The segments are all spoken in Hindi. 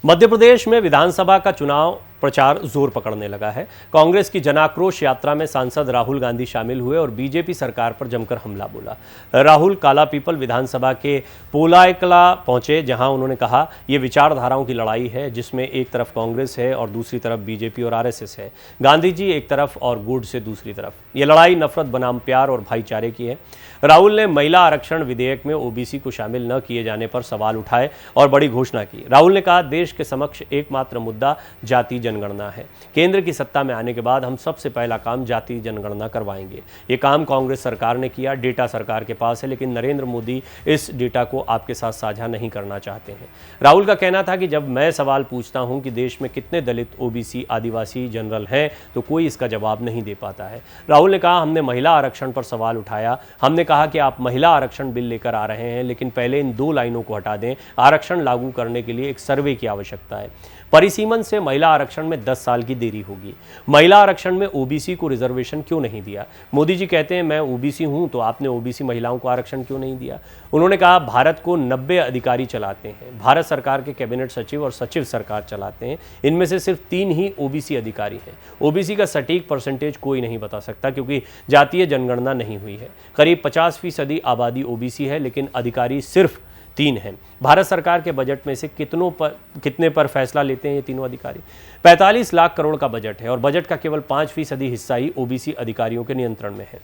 मध्य प्रदेश में विधानसभा का चुनाव प्रचार जोर पकड़ने लगा है। कांग्रेस की जनाक्रोश यात्रा में सांसद राहुल गांधी शामिल हुए और बीजेपी सरकार पर जमकर हमला बोला। राहुल कालापीपल विधानसभा के पोलायकला पहुंचे, जहां उन्होंने कहा ये विचारधाराओं की लड़ाई है जिसमें एक तरफ कांग्रेस है और दूसरी तरफ बीजेपी और आरएसएस है। गांधी जी एक तरफ और गुट से दूसरी तरफ। ये लड़ाई नफरत बनाम प्यार और भाईचारे की है। राहुल ने महिला आरक्षण विधेयक में ओबीसी को शामिल न किए जाने पर सवाल उठाए और बड़ी घोषणा की। राहुल ने कहा, देश के समक्ष एकमात्र मुद्दा जाति जनगणना है। केंद्र की सत्ता में आने के बाद हम सबसे पहला काम जाति जनगणना करवाएंगे। ये काम कांग्रेस सरकार ने किया, डेटा सरकार के पास है, लेकिन नरेंद्र मोदी इस डेटा को आपके साथ साझा नहीं करना चाहते हैं। राहुल का कहना था कि जब मैं सवाल पूछता हूं कि देश में कितने दलित, ओबीसी, आदिवासी जनरल हैं, तो कोई इसका जवाब नहीं दे पाता है। राहुल ने कहा, हमने महिला आरक्षण पर सवाल उठाया। हमने कहा कि आप महिला आरक्षण बिल लेकर आ रहे हैं, लेकिन पहले इन 2 लाइनों को हटा दें। आरक्षण लागू करने के लिए एक सर्वे की आवश्यकता है। परिसीमन से महिला आरक्षण में 10 साल की देरी होगी। महिला आरक्षण में ओबीसी को रिजर्वेशन क्यों नहीं दिया? मोदी जी कहते हैं मैं ओबीसी हूं, तो आपने ओबीसी महिलाओं को आरक्षण क्यों नहीं दिया? उन्होंने कहा, भारत को 90 अधिकारी चलाते हैं। भारत सरकार के कैबिनेट सचिव और सचिव सरकार चलाते हैं। इनमें से सिर्फ 3 ही ओबीसी अधिकारी हैं। ओबीसी का सटीक परसेंटेज कोई नहीं बता सकता क्योंकि जातीय जनगणना नहीं हुई है। करीब 50% आबादी ओबीसी है, लेकिन अधिकारी सिर्फ 3 हैं। भारत सरकार के बजट में से कितने पर फैसला लेते हैं ये तीनों अधिकारी? 45 लाख करोड़ का बजट है और बजट का केवल 5% हिस्सा ही ओबीसी अधिकारियों के नियंत्रण में है।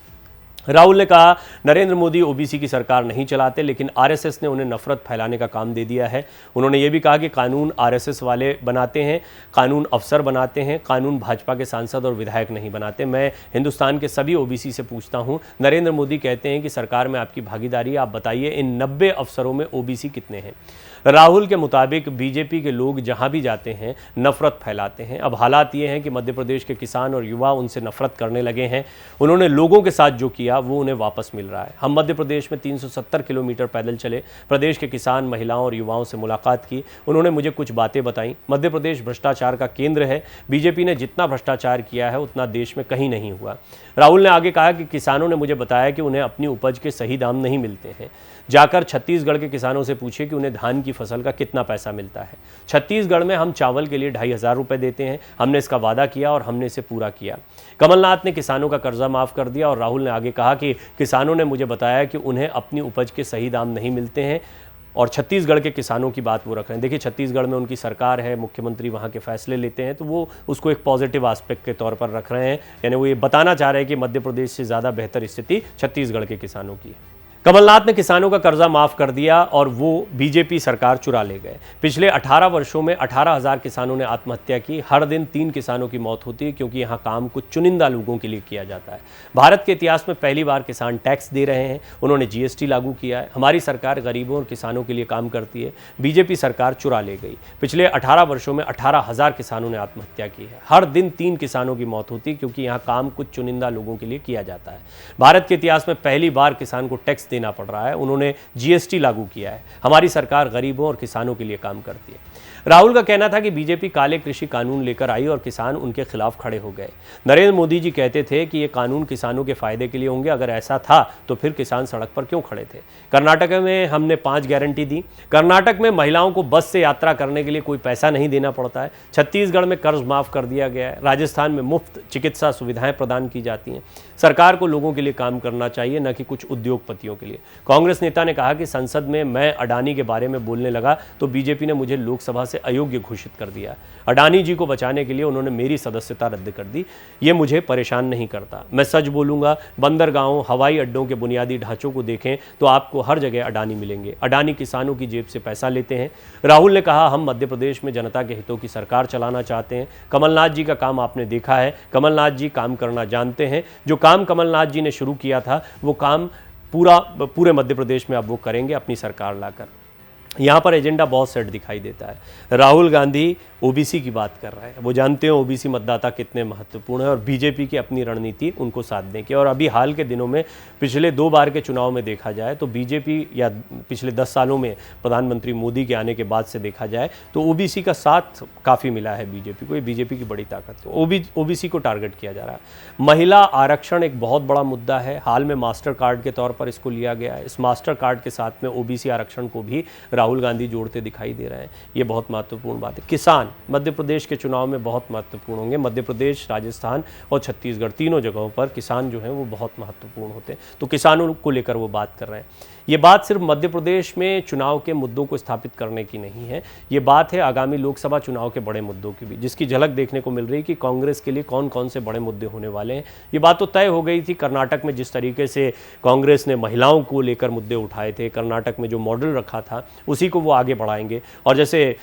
राहुल ने कहा, नरेंद्र मोदी ओबीसी की सरकार नहीं चलाते, लेकिन आरएसएस ने उन्हें नफरत फैलाने का काम दे दिया है। उन्होंने ये भी कहा कि कानून आरएसएस वाले बनाते हैं, कानून अफसर बनाते हैं, कानून भाजपा के सांसद और विधायक नहीं बनाते। मैं हिंदुस्तान के सभी ओबीसी से पूछता हूं, नरेंद्र मोदी कहते हैं कि सरकार में आपकी भागीदारी, आप बताइए इन 90 अफसरों में ओबीसी कितने हैं? राहुल के मुताबिक बीजेपी के लोग जहां भी जाते हैं नफरत फैलाते हैं। अब हालात ये हैं कि मध्य प्रदेश के किसान और युवा उनसे नफरत करने लगे हैं। उन्होंने लोगों के साथ जो किया वो उन्हें वापस मिल रहा है। हम मध्य प्रदेश में 370 किलोमीटर पैदल चले, प्रदेश के किसान, महिलाओं और युवाओं से मुलाकात की। उन्होंने मुझे कुछ बातें बताई। मध्य प्रदेश भ्रष्टाचार का केंद्र है। बीजेपी ने जितना भ्रष्टाचार किया है उतना देश में कहीं नहीं हुआ। राहुल ने आगे कहा कि किसानों ने मुझे बताया कि उन्हें अपनी उपज के सही दाम नहीं मिलते हैं। जाकर छत्तीसगढ़ के किसानों से पूछिए कि उन्हें धान की फसल का कितना पैसा मिलता है। छत्तीसगढ़ में हम चावल के लिए 2500 रुपये देते हैं। हमने इसका वादा किया और हमने इसे पूरा किया। कमलनाथ ने किसानों का कर्जा माफ कर दिया और राहुल ने आगे कहा कि किसानों ने मुझे बताया कि उन्हें अपनी उपज के सही दाम नहीं मिलते हैं और छत्तीसगढ़ के किसानों की बात वो रख रहे हैं। देखिए, छत्तीसगढ़ में उनकी सरकार है, मुख्यमंत्री वहाँ के फैसले लेते हैं, तो वो उसको एक पॉजिटिव एस्पेक्ट के तौर पर रख रहे हैं। यानी वो ये बताना चाह रहे हैं कि मध्य प्रदेश से ज़्यादा बेहतर स्थिति छत्तीसगढ़ के किसानों की है। कमलनाथ ने किसानों का कर्जा माफ कर दिया और वो बीजेपी सरकार चुरा ले गए। पिछले 18 वर्षों में 18,000 किसानों ने आत्महत्या की। हर दिन 3 किसानों की मौत होती है क्योंकि यहाँ काम कुछ चुनिंदा लोगों के लिए किया जाता है। भारत के इतिहास में पहली बार किसान टैक्स दे रहे हैं। उन्होंने जीएसटी लागू किया है। हमारी सरकार गरीबों और किसानों के लिए काम करती है। बीजेपी सरकार चुरा ले गई। पिछले 18 वर्षों में 18,000 किसानों ने आत्महत्या की है। हर दिन 3 किसानों की मौत होती है क्योंकि यहाँ काम कुछ चुनिंदा लोगों के लिए किया जाता है। भारत के इतिहास में पहली बार किसान को टैक्स देना पड़ रहा है। उन्होंने जीएसटी लागू किया है। हमारी सरकार गरीबों और किसानों के लिए काम करती है। राहुल का कहना था कि बीजेपी काले कृषि कानून लेकर आई और किसान उनके खिलाफ खड़े हो गए। नरेंद्र मोदी जी कहते थे कि ये कानून किसानों के फायदे के लिए होंगे। अगर ऐसा था तो फिर किसान सड़क पर क्यों खड़े थे? कर्नाटक में हमने 5 गारंटी दी। कर्नाटक में महिलाओं को बस से यात्रा करने के लिए कोई पैसा नहीं देना पड़ता है। छत्तीसगढ़ में कर्ज माफ कर दिया गया है। राजस्थान में मुफ्त चिकित्सा सुविधाएं प्रदान की जाती हैं। सरकार को लोगों के लिए काम करना चाहिए, न कि कुछ उद्योगपतियों के लिए। कांग्रेस नेता ने कहा कि संसद में मैं अडानी के बारे में बोलने लगा तो बीजेपी ने मुझे लोकसभा से अयोग्य घोषित कर दिया। अडानी जी को बचाने के लिए उन्होंने मेरी सदस्यता रद्द कर दी। ये मुझे परेशान नहीं करता। मैं सच बोलूंगा, बंदरगाहों, हवाई अड्डों के बुनियादी ढांचों को देखें तो आपको हर जगह अडानी मिलेंगे। अडानी किसानों की जेब से पैसा लेते हैं। राहुल ने कहा, हम मध्य प्रदेश में जनता के हितों की सरकार चलाना चाहते हैं। कमलनाथ जी का काम आपने देखा है। कमलनाथ जी काम करना जानते हैं। जो काम कमलनाथ जी ने शुरू किया था वो काम पूरे मध्य प्रदेश में अब वो करेंगे अपनी सरकार लाकर। यहाँ पर एजेंडा बहुत सेट दिखाई देता है। राहुल गांधी ओबीसी की बात कर रहे हैं। वो जानते हैं ओबीसी मतदाता कितने महत्वपूर्ण है और बीजेपी की अपनी रणनीति उनको साधने की। और अभी हाल के दिनों में पिछले 2 बार के चुनाव में देखा जाए तो बीजेपी, या पिछले 10 सालों में प्रधानमंत्री मोदी के आने के बाद से देखा जाए तो ओबीसी का साथ काफ़ी मिला है बीजेपी को। ये बीजेपी की बड़ी ताकत है। ओबीसी को टारगेट किया जा रहा है। महिला आरक्षण एक बहुत बड़ा मुद्दा है। हाल में मास्टर कार्ड के तौर पर इसको लिया गया है। इस मास्टर कार्ड के साथ में ओबीसी आरक्षण को भी राहुल गांधी जोड़ते दिखाई दे रहे हैं। ये बहुत महत्वपूर्ण बात है। किसान मध्य प्रदेश के चुनाव में बहुत महत्वपूर्ण होंगे। मध्य प्रदेश, राजस्थान और छत्तीसगढ़ तीनों जगहों पर किसान जो हैं वो बहुत महत्वपूर्ण होते हैं, तो किसानों को लेकर वो बात कर रहे हैं। ये बात सिर्फ मध्य प्रदेश में चुनाव के मुद्दों को स्थापित करने की नहीं है, ये बात है आगामी लोकसभा चुनाव के बड़े मुद्दों की भी, जिसकी झलक देखने को मिल रही है कि कांग्रेस के लिए कौन कौन से बड़े मुद्दे होने वाले हैं। ये बात तो तय हो गई थी कर्नाटक में, जिस तरीके से कांग्रेस ने महिलाओं को लेकर मुद्दे उठाए थे, कर्नाटक में जो मॉडल रखा था उसी को वो आगे बढ़ाएंगे। और जैसे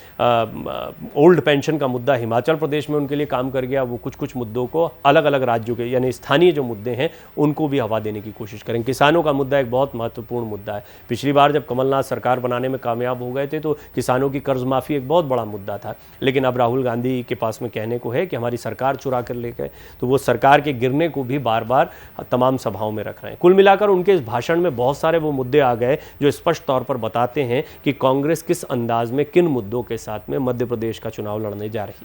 ओल्ड पेंशन का मुद्दा हिमाचल प्रदेश में उनके लिए काम कर गया, वो कुछ कुछ मुद्दों को अलग अलग राज्यों के यानी स्थानीय जो मुद्दे हैं उनको भी हवा देने की कोशिश करेंगे। किसानों का मुद्दा एक बहुत महत्वपूर्ण मुद्दा है। पिछली बार जब कमलनाथ सरकार बनाने में कामयाब हो गए थे तो किसानों की कर्ज माफी एक बहुत बड़ा मुद्दा था, लेकिन अब राहुल गांधी के पास में कहने को है कि हमारी सरकार चुरा कर ले गए, तो वो सरकार के गिरने को भी बार बार तमाम सभाओं में रख रहे हैं। कुल मिलाकर उनके इस भाषण में बहुत सारे वो मुद्दे आ गए जो स्पष्ट तौर पर बताते हैं कि कांग्रेस किस अंदाज में किन मुद्दों के साथ में मध्य प्रदेश का चुनाव लड़ने जा रही है।